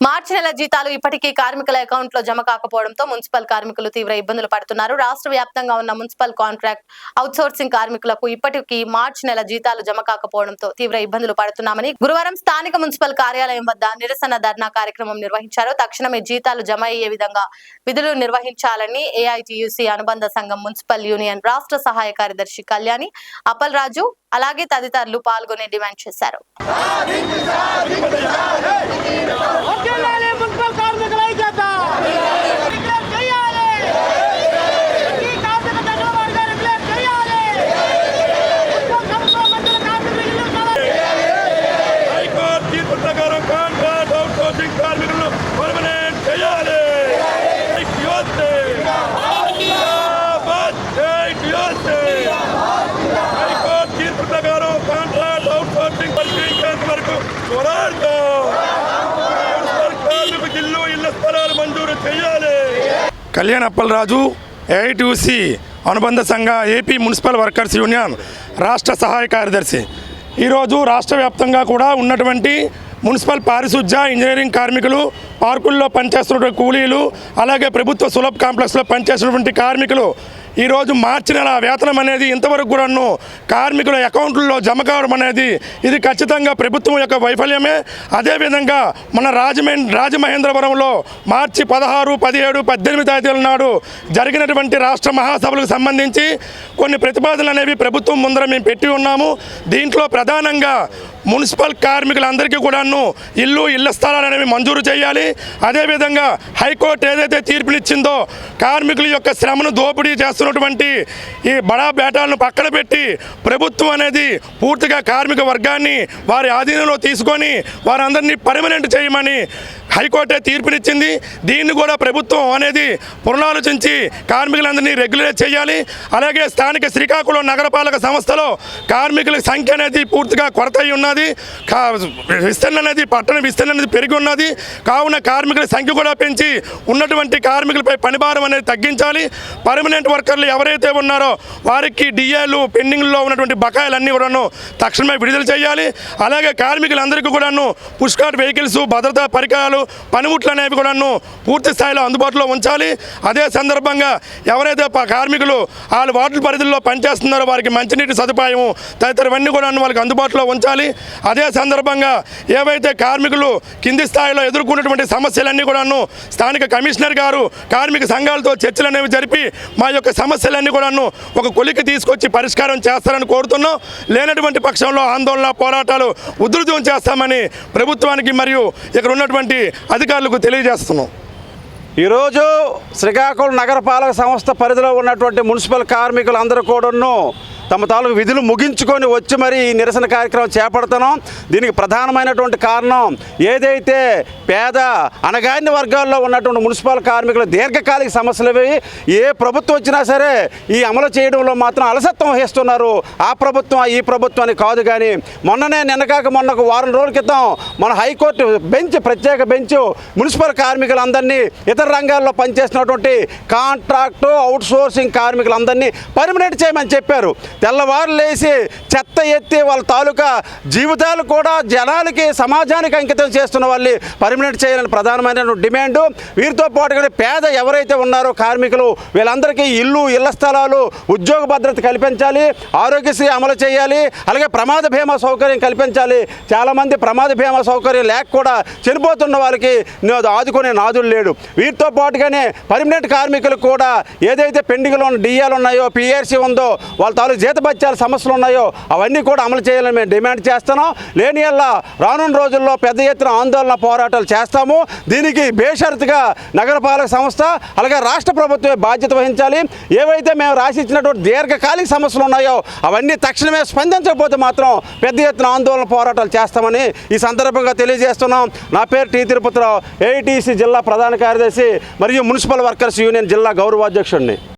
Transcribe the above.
మార్చి నెల జీతాలు ఇప్పటికీ కార్మికుల అకౌంట్ లో జమ కాకపోవడంతో మున్సిపల్ కార్మికులు తీవ్ర ఇబ్బందులు పడుతున్నారు. రాష్ట్ర వ్యాప్తంగా ఉన్న మున్సిపల్ కాంట్రాక్ట్ అవుట్సోర్సింగ్ కార్మికులకు ఇప్పటికీ మార్చి నెల జీతాలు జమ కాకపోవడంతో తీవ్ర ఇబ్బందులు పడుతున్నామని గురువారం స్థానిక మున్సిపల్ కార్యాలయం వద్ద నిరసన ధర్నా కార్యక్రమం నిర్వహించారు. తక్షణమే జీతాలు జమ అయ్యే విధంగా విధులు నిర్వహించాలని ఏఐటియుసి అనుబంధ సంఘం మున్సిపల్ యూనియన్ రాష్ట్ర సహాయ కార్యదర్శి కళ్యాణి అప్పల్ రాజు అలాగే తదితరులు పాల్గొని డిమాండ్ చేశారు. కళ్యాణ్ అప్పల్ రాజు ఏఐటియుసి అనుబంధ సంఘ ఏపీ మున్సిపల్ వర్కర్స్ యూనియన్ రాష్ట్ర సహాయ కార్యదర్శి. ఈరోజు రాష్ట్ర వ్యాప్తంగా కూడా ఉన్నటువంటి మున్సిపల్ పారిశుధ్య ఇంజనీరింగ్ కార్మికులు, పార్కుల్లో పనిచేస్తున్నటువంటి కూలీలు, అలాగే ప్రభుత్వ సులభ్ కాంప్లెక్స్లో పనిచేస్తున్నటువంటి కార్మికులు ఈరోజు మార్చి నెల వేతనం అనేది ఇంతవరకు కూడా కార్మికుల అకౌంట్లలో జమ కావడం అనేది ఇది ఖచ్చితంగా ప్రభుత్వం యొక్క వైఫల్యమే. అదేవిధంగా మన రాజమహేంద్రవరంలో మార్చి 16, 17, 18 తేదీల నాడు జరిగినటువంటి రాష్ట్ర మహాసభలకు సంబంధించి కొన్ని ప్రతిపాదనలు అనేవి ప్రభుత్వం ముందర మేము పెట్టి ఉన్నాము. దీంట్లో ప్రధానంగా మున్సిపల్ కార్మికులందరికీ కూడాను ఇళ్ల స్థలాలు అనేవి మంజూరు చేయాలి. అదేవిధంగా హైకోర్టు ఏదైతే తీర్పునిచ్చిందో కార్మికుల యొక్క శ్రమను దోపిడీ చేస్తున్నటువంటి ఈ బడా బేటాలను పక్కన పెట్టి ప్రభుత్వం అనేది పూర్తిగా కార్మిక వర్గాన్ని వారి ఆధీనంలో తీసుకొని వారందరినీ పర్మనెంట్ చేయమని హైకోర్టే తీర్పునిచ్చింది. దీన్ని కూడా ప్రభుత్వం అనేది పునరాలోచించి కార్మికులందరినీ రెగ్యులేట్ చేయాలి. అలాగే స్థానిక శ్రీకాకుళం నగరపాలక సంస్థలో కార్మికుల సంఖ్య అనేది పూర్తిగా కొరత అయి ఉన్నది. విస్తరణ అనేది పట్టణ విస్తరణ అనేది పెరిగి ఉన్నది. కావున కార్మికుల సంఖ్య కూడా పెంచి ఉన్నటువంటి కార్మికులపై పనిభారం అనేది తగ్గించాలి. పర్మనెంట్ వర్కర్లు ఎవరైతే ఉన్నారో వారికి డిఏలు పెండింగ్లో ఉన్నటువంటి బకాయిలన్నీ కూడాను తక్షణమే విడుదల చేయాలి. అలాగే కార్మికులందరికీ కూడాను పుష్కార్ట్ వెహికల్స్, భద్రతా పరికరాలు, పనిముట్లు అనేవి కూడాను పూర్తి స్థాయిలో అందుబాటులో ఉంచాలి. అదే సందర్భంగా ఎవరైతే కార్మికులు వాళ్ళ వార్డుల పరిధిలో పనిచేస్తున్నారో వారికి మంచినీటి సదుపాయం తదితరవన్నీ కూడా వాళ్ళకి అందుబాటులో ఉంచాలి. అదే సందర్భంగా ఏవైతే కార్మికులు కింది స్థాయిలో ఎదుర్కొన్నటువంటి సమస్యలన్నీ కూడాను స్థానిక కమిషనర్ గారు కార్మిక సంఘాలతో చర్చలు అనేవి జరిపి మా యొక్క సమస్యలన్నీ కూడాను ఒక కొలికి తీసుకొచ్చి పరిష్కారం చేస్తారని కోరుతున్నాం. లేనటువంటి పక్షంలో ఆందోళన పోరాటాలు ఉధృతం చేస్తామని ప్రభుత్వానికి మరియు ఇక్కడ ఉన్నటువంటి అధికారులకు తెలియజేస్తున్నాం. ఈరోజు శ్రీకాకుళం నగరపాలక సంస్థ పరిధిలో ఉన్నటువంటి మున్సిపల్ కార్మికులు అందరూ కూడాను తమ తాలూకు విధులు ముగించుకొని వచ్చి మరి ఈ నిరసన కార్యక్రమం చేపడుతున్నాం. దీనికి ప్రధానమైనటువంటి కారణం ఏదైతే పేద అణగారిన వర్గాల్లో ఉన్నటువంటి మున్సిపల్ కార్మికులు దీర్ఘకాలిక సమస్యలు ఏ ప్రభుత్వం వచ్చినా సరే ఈ అమలు చేయడంలో మాత్రం అలసత్వం వహిస్తున్నారు. ఆ ప్రభుత్వం ఈ ప్రభుత్వం అని కాదు. కానీ నిన్నకాక మొన్నకు వారం రోజుల క్రితం మన హైకోర్టు ప్రత్యేక బెంచ్ మున్సిపల్ కార్మికులందరినీ ఇతర రంగాల్లో పనిచేస్తున్నటువంటి కాంట్రాక్టు అవుట్సోర్సింగ్ కార్మికులందరినీ పర్మనెంట్ చేయమని చెప్పారు. తెల్లవారు లేచి చెత్త ఎత్తి వాళ్ళ తాలూకా జీవితాలు కూడా జనాలకి సమాజానికి అంకితం చేస్తున్న వాళ్ళు పర్మనెంట్ చేయాలని ప్రధానమైన డిమాండు. వీరితో పాటుగా పేద ఎవరైతే ఉన్నారో కార్మికులు వీళ్ళందరికీ ఇళ్ల స్థలాలు, ఉద్యోగ భద్రత కల్పించాలి, ఆరోగ్యశ్రీ అమలు చేయాలి, అలాగే ప్రమాద బీమా సౌకర్యం కల్పించాలి. చాలామంది ప్రమాద బీమా సౌకర్యం లేక కూడా చనిపోతున్న వాళ్ళకి ఆదుకునే నాదులు లేడు. వీరితో పాటుగానే పర్మనెంట్ కార్మికులకు కూడా ఏదైతే పెండింగ్లో ఉన్న డిఏలు ఉన్నాయో, పిఆర్సీ ఉందో, వాళ్ళ తాలూకు జీతభత్యాల సమస్యలు ఉన్నాయో అవన్నీ కూడా అమలు చేయాలని మేము డిమాండ్ చేస్తున్నాం. లేని వల్ల రానున్న రోజుల్లో పెద్ద ఎత్తున ఆందోళన పోరాటాలు చేస్తాము. దీనికి బేషరతుగా నగరపాలక సంస్థ అలాగే రాష్ట్ర ప్రభుత్వమే బాధ్యత వహించాలి. ఏవైతే మేము రాసిచ్చినటువంటి దీర్ఘకాలిక సమస్యలు ఉన్నాయో అవన్నీ తక్షణమే స్పందించకపోతే మాత్రం పెద్ద ఎత్తున ఆందోళన పోరాటాలు చేస్తామని ఈ సందర్భంగా తెలియజేస్తున్నాం. నా పేరు టి తిరుపతిరావు, ఏఐటిసి జిల్లా ప్రధాన కార్యదర్శి మరియు మున్సిపల్ వర్కర్స్ యూనియన్ జిల్లా గౌరవాధ్యక్షుడిని.